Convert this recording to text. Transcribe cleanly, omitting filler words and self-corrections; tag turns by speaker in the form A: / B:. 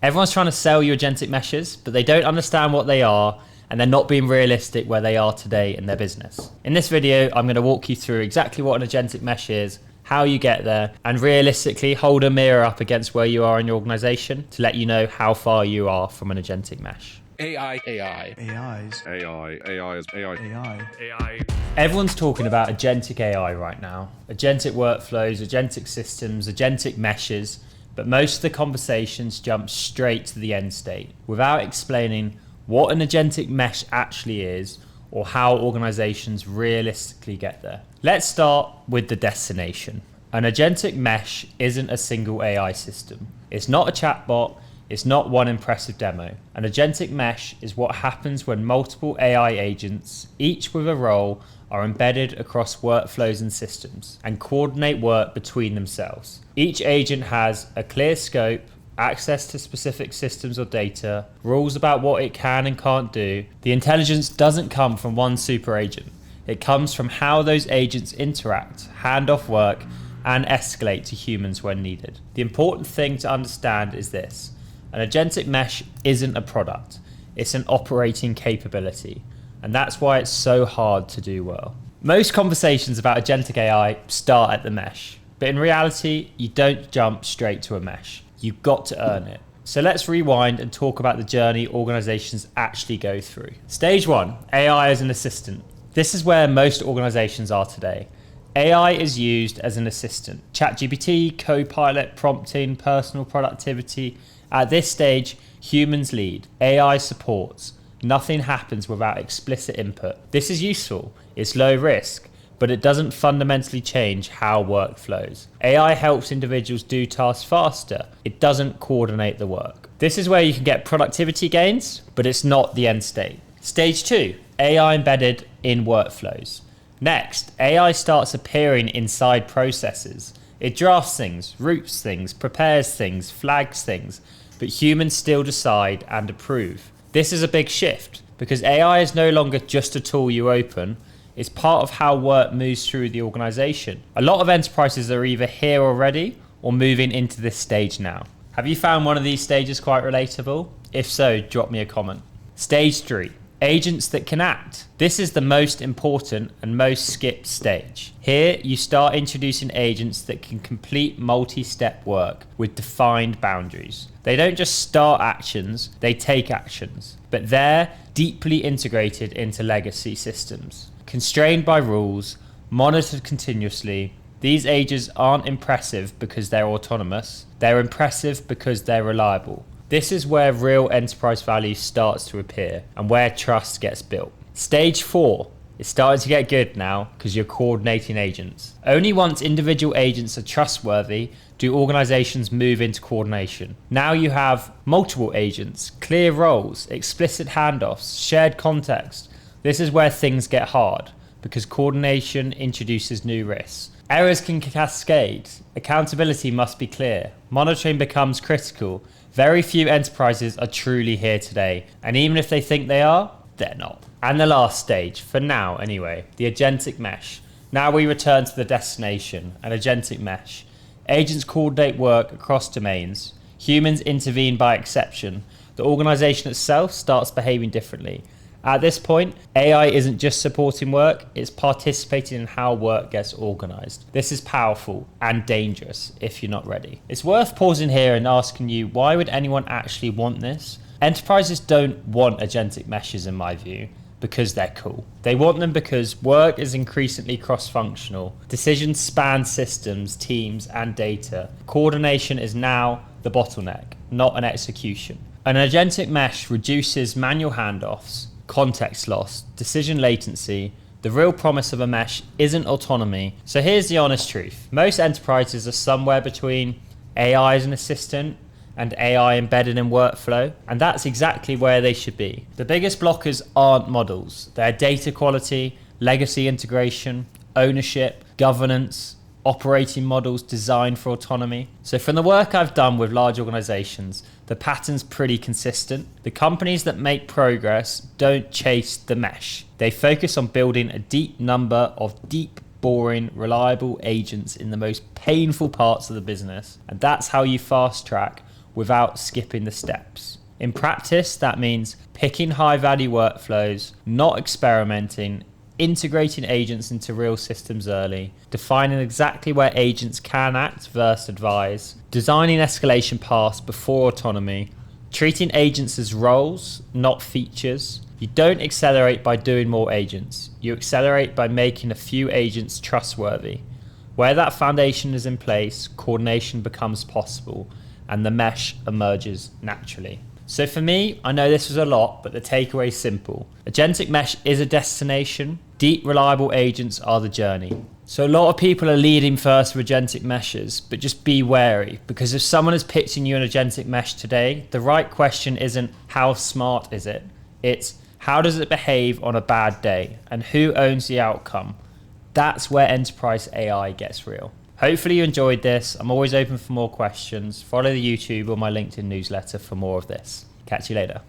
A: Everyone's trying to sell you agentic meshes, but they don't understand what they are, and they're not being realistic where they are today in their business. In this video, I'm going to walk you through exactly what an agentic mesh is, how you get there, and realistically hold a mirror up against where you are in your organization to let you know how far you are from an agentic mesh.
B: AI.
A: Everyone's talking about agentic AI right now. Agentic workflows, agentic systems, agentic meshes, but most of the conversations jump straight to the end state without explaining what an agentic mesh actually is or how organizations realistically get there. Let's start with the destination. An agentic mesh isn't a single AI system. It's not a chatbot. It's not one impressive demo. An agentic mesh is what happens when multiple AI agents, each with a role, are embedded across workflows and systems and coordinate work between themselves. Each agent has a clear scope, access to specific systems or data, rules about what it can and can't do. The intelligence doesn't come from one super agent. It comes from how those agents interact, hand off work, and escalate to humans when needed. The important thing to understand is this. An agentic mesh isn't a product. It's an operating capability. And that's why it's so hard to do well. Most conversations about agentic AI start at the mesh. But in reality, you don't jump straight to a mesh. You've got to earn it. So let's rewind and talk about the journey organizations actually go through. Stage 1, AI as an assistant. This is where most organizations are today. AI is used as an assistant. ChatGPT, Copilot, prompting, personal productivity. At this stage, humans lead. AI supports. Nothing happens without explicit input. This is useful. It's low risk, but it doesn't fundamentally change how work flows. AI helps individuals do tasks faster. It doesn't coordinate the work. This is where you can get productivity gains, but it's not the end state. Stage 2, AI embedded in workflows. Next, AI starts appearing inside processes. It drafts things, routes things, prepares things, flags things, but humans still decide and approve. This is a big shift because AI is no longer just a tool you open. It's part of how work moves through the organization. A lot of enterprises are either here already or moving into this stage now. Have you found one of these stages quite relatable? If so, drop me a comment. Stage 3, agents that can act. This is the most important and most skipped stage. Here, you start introducing agents that can complete multi-step work with defined boundaries. They don't just start actions, they take actions, but they're deeply integrated into legacy systems. Constrained by rules, monitored continuously, these agents aren't impressive because they're autonomous, they're impressive because they're reliable. This is where real enterprise value starts to appear and where trust gets built. Stage 4 is starting to get good now because you're coordinating agents. Only once individual agents are trustworthy do organizations move into coordination. Now you have multiple agents, clear roles, explicit handoffs, shared context. This is where things get hard because coordination introduces new risks. Errors can cascade. Accountability must be clear. Monitoring becomes critical. Very few enterprises are truly here today, and even if they think they are, they're not. And the last stage, for now anyway, the agentic mesh. Now we return to the destination, an agentic mesh. Agents coordinate work across domains. Humans intervene by exception. The organization itself starts behaving differently. At this point, AI isn't just supporting work, it's participating in how work gets organized. This is powerful and dangerous if you're not ready. It's worth pausing here and asking you, why would anyone actually want this? Enterprises don't want agentic meshes in my view, because they're cool. They want them because work is increasingly cross-functional. Decisions span systems, teams, and data. Coordination is now the bottleneck, not an execution. An agentic mesh reduces manual handoffs, context loss, decision latency. The real promise of a mesh isn't autonomy. So here's the honest truth. Most enterprises are somewhere between AI as an assistant and AI embedded in workflow, and that's exactly where they should be. The biggest blockers aren't models. They're data quality, legacy integration, ownership, governance, operating models designed for autonomy. So from the work I've done with large organizations, the pattern's pretty consistent. The companies that make progress don't chase the mesh. They focus on building a deep number of deep, boring, reliable agents in the most painful parts of the business. And that's how you fast track without skipping the steps. In practice, that means picking high-value workflows, not experimenting, integrating agents into real systems early, defining exactly where agents can act versus advise, designing escalation paths before autonomy, treating agents as roles, not features. You don't accelerate by doing more agents. You accelerate by making a few agents trustworthy. Where that foundation is in place, coordination becomes possible and the mesh emerges naturally. So for me, I know this was a lot, but the takeaway is simple. Agentic mesh is a destination. Deep, reliable agents are the journey. So a lot of people are leading first with agentic meshes, but just be wary, because if someone is pitching you an agentic mesh today, the right question isn't how smart is it? It's how does it behave on a bad day, and who owns the outcome? That's where enterprise AI gets real. Hopefully you enjoyed this. I'm always open for more questions. Follow the YouTube or my LinkedIn newsletter for more of this. Catch you later.